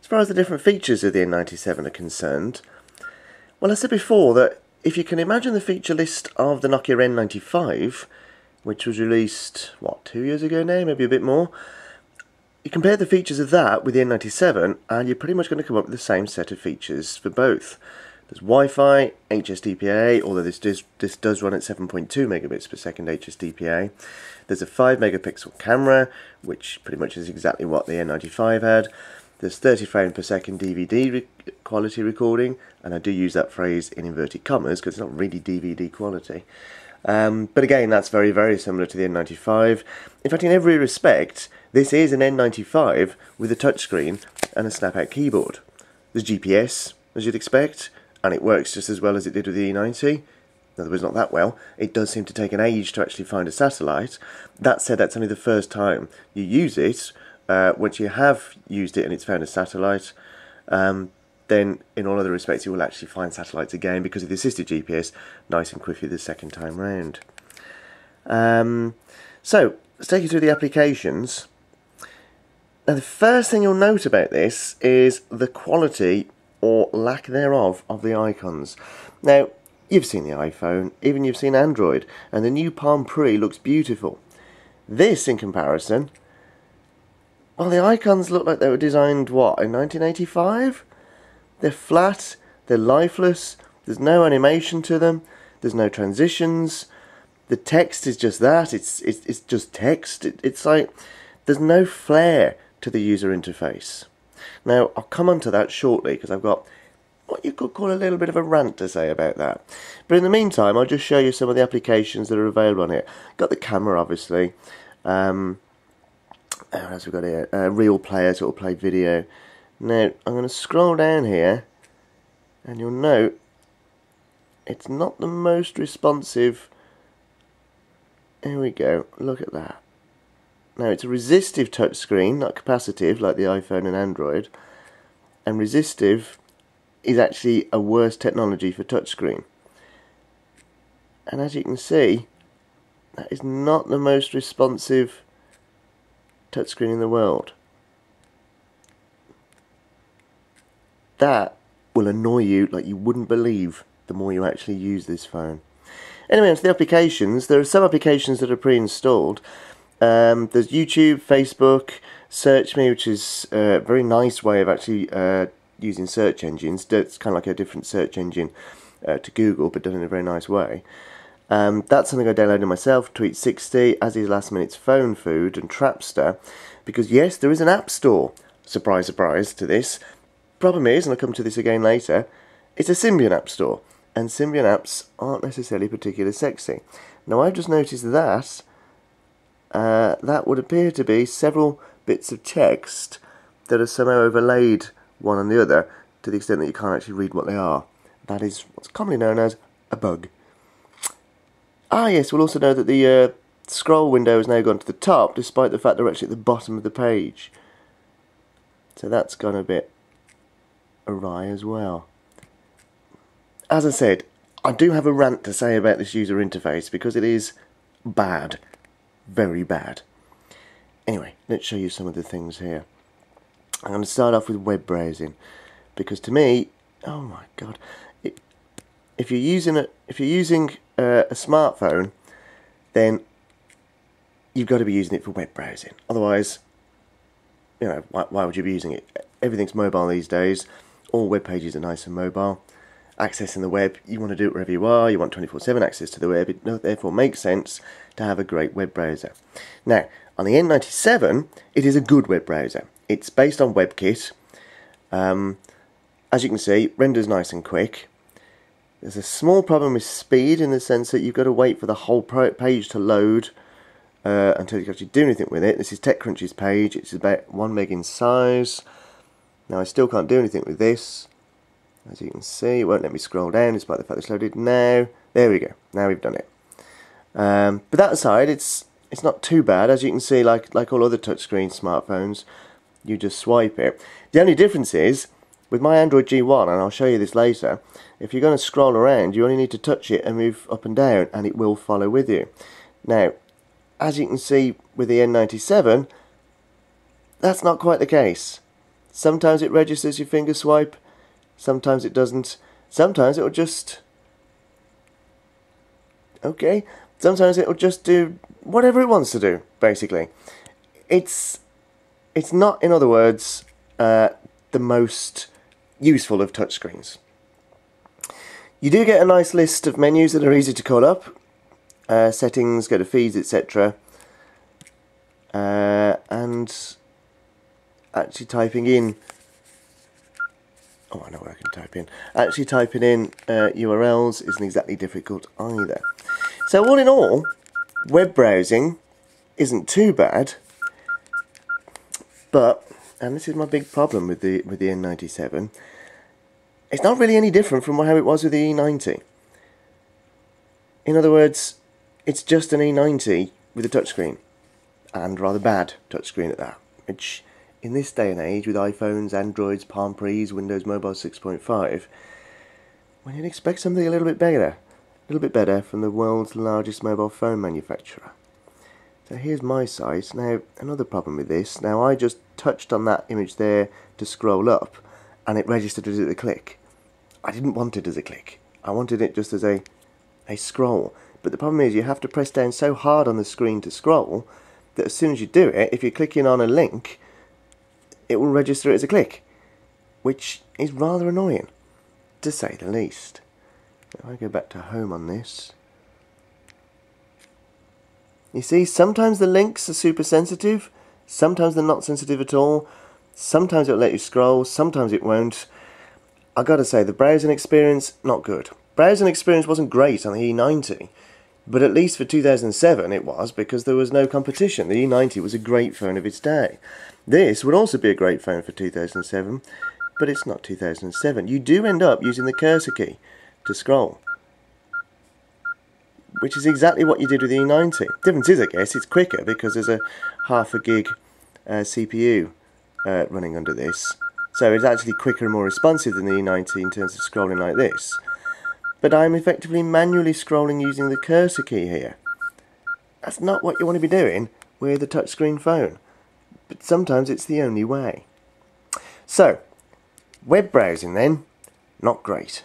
As far as the different features of the N97 are concerned, well, I said before that if you can imagine the feature list of the Nokia N95, which was released, what, 2 years ago now, maybe a bit more, you compare the features of that with the N97 and you're pretty much going to come up with the same set of features for both. There's Wi-Fi, HSDPA, although this does run at 7.2 megabits per second HSDPA. There's a 5 megapixel camera, which pretty much is exactly what the N95 had. There's 30 frames per second DVD quality recording, and I do use that phrase in inverted commas because it's not really DVD quality. But again, that's very, very similar to the N95. In fact, in every respect, this is an N95 with a touchscreen and a snap-out keyboard. There's GPS, as you'd expect, and it works just as well as it did with the E90. In other words, not that well. It does seem to take an age to actually find a satellite. That said, that's only the first time you use it. Once you have used it and it's found a satellite, then in all other respects you will actually find satellites again because of the assisted GPS nice and quickly the second time round. So, let's take you through the applications. Now the first thing you'll note about this is the quality or lack thereof of the icons. Now, you've seen the iPhone, even you've seen Android, and the new Palm Pre looks beautiful. This, in comparison, well, the icons look like they were designed, what, in 1985? They're flat, they're lifeless, there's no animation to them, there's no transitions, the text is just that, it's just text, it's like, there's no flair to the user interface. Now, I'll come on to that shortly, because I've got what you could call a little bit of a rant to say about that. But in the meantime, I'll just show you some of the applications that are available on here. Got the camera, obviously. What else have we got here? Real player, so it'll play video. Now, I'm going to scroll down here, and you'll note it's not the most responsive. Here we go, look at that. Now, it's a resistive touchscreen, not capacitive like the iPhone and Android. And resistive is actually a worse technology for touchscreen. And as you can see, that is not the most responsive touchscreen in the world. That will annoy you like you wouldn't believe the more you actually use this phone. Anyway, onto the applications. There are some applications that are pre-installed. There's YouTube, Facebook, Search Me, which is a very nice way of actually using search engines. It's kind of like a different search engine to Google, but done in a very nice way. That's something I downloaded myself, Tweet60, as is Last Minute's Phone Food and Trapster, because yes, there is an app store. Surprise, surprise to this. Problem is, and I'll come to this again later, it's a Symbian app store, and Symbian apps aren't necessarily particularly sexy. Now I've just noticed that that would appear to be several bits of text that are somehow overlaid one on the other to the extent that you can't actually read what they are. That is what's commonly known as a bug. Ah yes, we'll also know that the scroll window has now gone to the top despite the fact they're actually at the bottom of the page. So that's gone a bit awry as well. As I said, I do have a rant to say about this user interface because it is bad. Very bad. Anyway, let's show you some of the things here. I'm going to start off with web browsing because to me, oh my god, if you're using a smartphone, then you've got to be using it for web browsing. Otherwise, you know, why would you be using it? Everything's mobile these days. All web pages are nice and mobile. Accessing the web, you want to do it wherever you are, you want 24/7 access to the web, it therefore makes sense to have a great web browser. Now, on the N97, it is a good web browser. It's based on WebKit. As you can see, renders nice and quick. There's a small problem with speed in the sense that you've got to wait for the whole page to load until you can actually do anything with it. This is TechCrunch's page, it's about 1 meg in size. Now I still can't do anything with this. As you can see, it won't let me scroll down despite the fact it's loaded now. There we go, now we've done it. But that aside, it's not too bad. As you can see, like all other touchscreen smartphones, you just swipe it. The only difference is, with my Android G1, and I'll show you this later, if you're going to scroll around, you only need to touch it and move up and down, and it will follow with you. Now, as you can see with the N97, that's not quite the case. Sometimes it registers your finger swipe, sometimes it doesn't. Sometimes it'll just... okay. Sometimes it'll just do whatever it wants to do, basically. It's not, in other words, the most useful of touchscreens. You do get a nice list of menus that are easy to call up. Settings, go to feeds, etc. And actually typing in... oh, I know where I can type in. Actually typing in URLs isn't exactly difficult either. So all in all, web browsing isn't too bad, but, and this is my big problem with the N97, it's not really any different from how it was with the E90. In other words, it's just an E90 with a touchscreen, and rather bad touchscreen at that, which in this day and age with iPhones, Androids, Palm Pres, Windows Mobile 6.5, when you'd expect something a little bit better from the world's largest mobile phone manufacturer. So here's my site. Now, another problem with this, now I just touched on that image there to scroll up, and it registered it as a click. I didn't want it as a click. I wanted it just as a scroll. But the problem is you have to press down so hard on the screen to scroll that as soon as you do it, if you're clicking on a link, it will register it as a click, which is rather annoying, to say the least. If I go back to home on this, you see, sometimes the links are super sensitive, sometimes they're not sensitive at all, sometimes it'll let you scroll, sometimes it won't. I gotta say, the browsing experience, not good. Browsing experience wasn't great on the E90, but at least for 2007 it was, because there was no competition. The E90 was a great phone of its day. This would also be a great phone for 2007, but it's not 2007. You do end up using the cursor key to scroll, which is exactly what you did with the E90. Difference is, I guess, it's quicker because there's a half a gig CPU running under this. So it's actually quicker and more responsive than the E90 in terms of scrolling like this. But I'm effectively manually scrolling using the cursor key here. That's not what you want to be doing with a touchscreen phone. But sometimes it's the only way. So, web browsing then, not great.